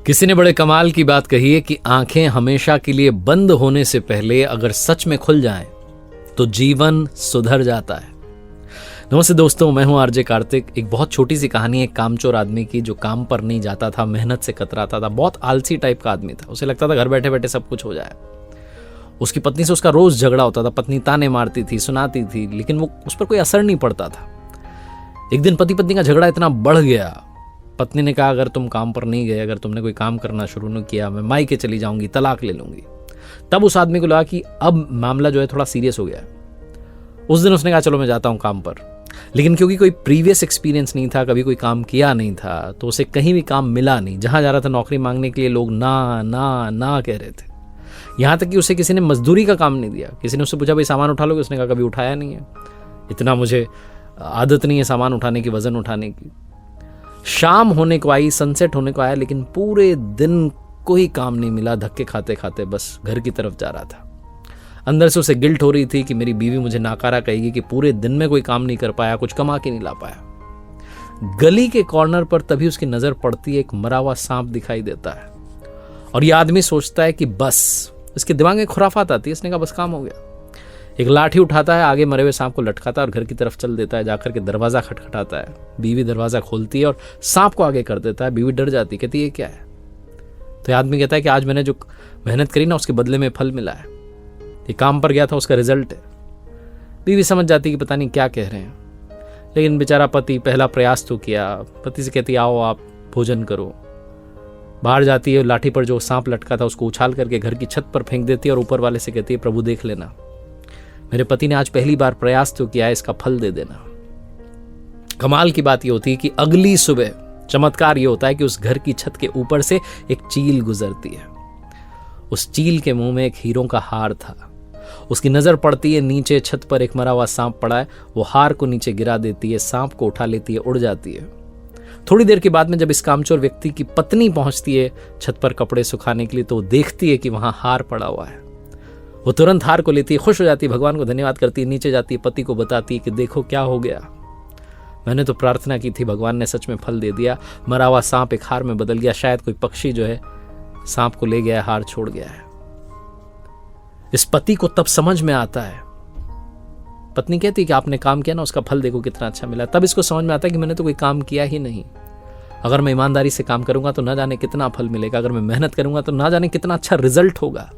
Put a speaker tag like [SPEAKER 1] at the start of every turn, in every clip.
[SPEAKER 1] किसी ने बड़े कमाल की बात कही है कि आंखें हमेशा के लिए बंद होने से पहले अगर सच में खुल जाएं तो जीवन सुधर जाता है। नमस्ते दोस्तों, मैं हूं आरजे कार्तिक। एक बहुत छोटी सी कहानी है एक कामचोर आदमी की जो काम पर नहीं जाता था, मेहनत से कतराता था, बहुत आलसी टाइप का आदमी था। उसे लगता था घर बैठे बैठे सब कुछ हो जाए। उसकी पत्नी से उसका रोज झगड़ा होता था, पत्नी ताने मारती थी, सुनाती थी, लेकिन वो उस पर कोई असर नहीं पड़ता था। एक दिन पति पत्नी का झगड़ा इतना बढ़ गया, पत्नी ने कहा अगर तुम काम पर नहीं गए, अगर तुमने कोई काम करना शुरू नहीं किया, मैं मायके चली जाऊंगी, तलाक ले लूंगी। तब उस आदमी को लगा कि अब मामला जो है थोड़ा सीरियस हो गया है। उस दिन उसने कहा चलो मैं जाता हूं काम पर, लेकिन क्योंकि कोई प्रीवियस एक्सपीरियंस नहीं था, कभी कोई काम किया नहीं था, तो उसे कहीं भी काम मिला नहीं। जहां जा रहा था नौकरी मांगने के लिए लोग ना ना ना कह रहे थे। यहां तक कि उसे किसी ने मजदूरी का काम नहीं दिया। किसी ने उससे पूछा भाई सामान उठा लोगे, उसने कहा कभी उठाया नहीं है, इतना मुझे आदत नहीं है सामान उठाने की, वजन उठाने की। शाम होने को आई, सनसेट होने को आया, लेकिन पूरे दिन कोई काम नहीं मिला। धक्के खाते खाते बस घर की तरफ जा रहा था। अंदर से उसे गिल्ट हो रही थी कि मेरी बीवी मुझे नाकारा कहेगी कि पूरे दिन में कोई काम नहीं कर पाया, कुछ कमा के नहीं ला पाया। गली के कॉर्नर पर तभी उसकी नजर पड़ती है, एक मरा हुआ सांप दिखाई देता है और यह आदमी सोचता है कि बस, इसके दिमाग में खुराफात आती है। इसने कहा बस काम हो गया। एक लाठी उठाता है, आगे मरे हुए सांप को लटकाता है और घर की तरफ चल देता है। जाकर के दरवाजा खटखटाता है। बीवी दरवाजा खोलती है और सांप को आगे कर देता है। बीवी डर जाती है, कहती है ये क्या है? तो ये आदमी कहता है कि आज मैंने जो मेहनत करी ना, उसके बदले में फल मिला है। ये काम पर गया था, उसका रिजल्ट है। बीवी समझ जाती है कि पता नहीं क्या कह रहे हैं, लेकिन बेचारा पति पहला प्रयास तो किया। पति से कहती है आओ आप भोजन करो। बाहर जाती है, लाठी पर जो सांप लटका था उसको उछाल करके घर की छत पर फेंक देती है और ऊपर वाले से कहती है प्रभु देख लेना, मेरे पति ने आज पहली बार प्रयास तो किया है, इसका फल दे देना। कमाल की बात यह होती है कि अगली सुबह चमत्कार यह होता है कि उस घर की छत के ऊपर से एक चील गुजरती है। उस चील के मुंह में एक हीरों का हार था। उसकी नजर पड़ती है नीचे, छत पर एक मरा हुआ सांप पड़ा है। वो हार को नीचे गिरा देती है, सांप को उठा लेती है, उड़ जाती है। थोड़ी देर के बाद में जब इस कामचोर व्यक्ति की पत्नी पहुंचती है छत पर कपड़े सुखाने के लिए, तो वो देखती है कि वहां हार पड़ा हुआ है। वो तुरंत हार को लेती है, खुश हो जाती है, भगवान को धन्यवाद करती है, नीचे जाती है, पति को बताती है कि देखो क्या हो गया, मैंने तो प्रार्थना की थी, भगवान ने सच में फल दे दिया। मरा हुआ सांप एक हार में बदल गया। शायद कोई पक्षी जो है सांप को ले गया है, हार छोड़ गया है। इस पति को तब समझ में आता है। पत्नी कहती है कि आपने काम किया ना, उसका फल देखो कितना अच्छा मिला। तब इसको समझ में आता है कि मैंने तो कोई काम किया ही नहीं। अगर मैं ईमानदारी से काम करूंगा तो ना जाने कितना फल मिलेगा, अगर मैं मेहनत करूंगा तो ना जाने कितना अच्छा रिजल्ट होगा।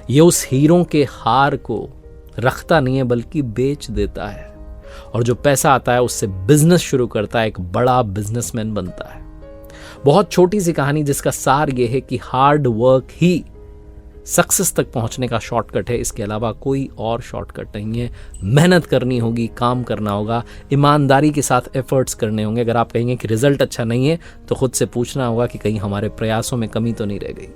[SPEAKER 1] ये उस हीरों के हार को रखता नहीं है, बल्कि बेच देता है, और जो पैसा आता है उससे बिजनेस शुरू करता है, एक बड़ा बिजनेसमैन बनता है। बहुत छोटी सी कहानी जिसका सार यह है कि हार्ड वर्क ही सक्सेस तक पहुंचने का शॉर्टकट है। इसके अलावा कोई और शॉर्टकट नहीं है। मेहनत करनी होगी, काम करना होगा, ईमानदारी के साथ एफर्ट्स करने होंगे। अगर आप कहेंगे कि रिजल्ट अच्छा नहीं है तो खुद से पूछना होगा कि कहीं हमारे प्रयासों में कमी तो नहीं रह गई।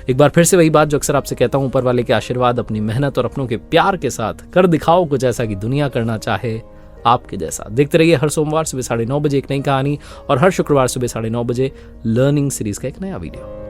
[SPEAKER 1] एक बार फिर से वही बात जो अक्सर आपसे कहता हूं, ऊपर वाले के आशीर्वाद, अपनी मेहनत और अपनों के प्यार के साथ कर दिखाओ कुछ ऐसा कि दुनिया करना चाहे आपके जैसा। देखते रहिए हर सोमवार सुबह 9:30 बजे एक नई कहानी और हर शुक्रवार सुबह 9:30 बजे लर्निंग सीरीज का एक नया वीडियो।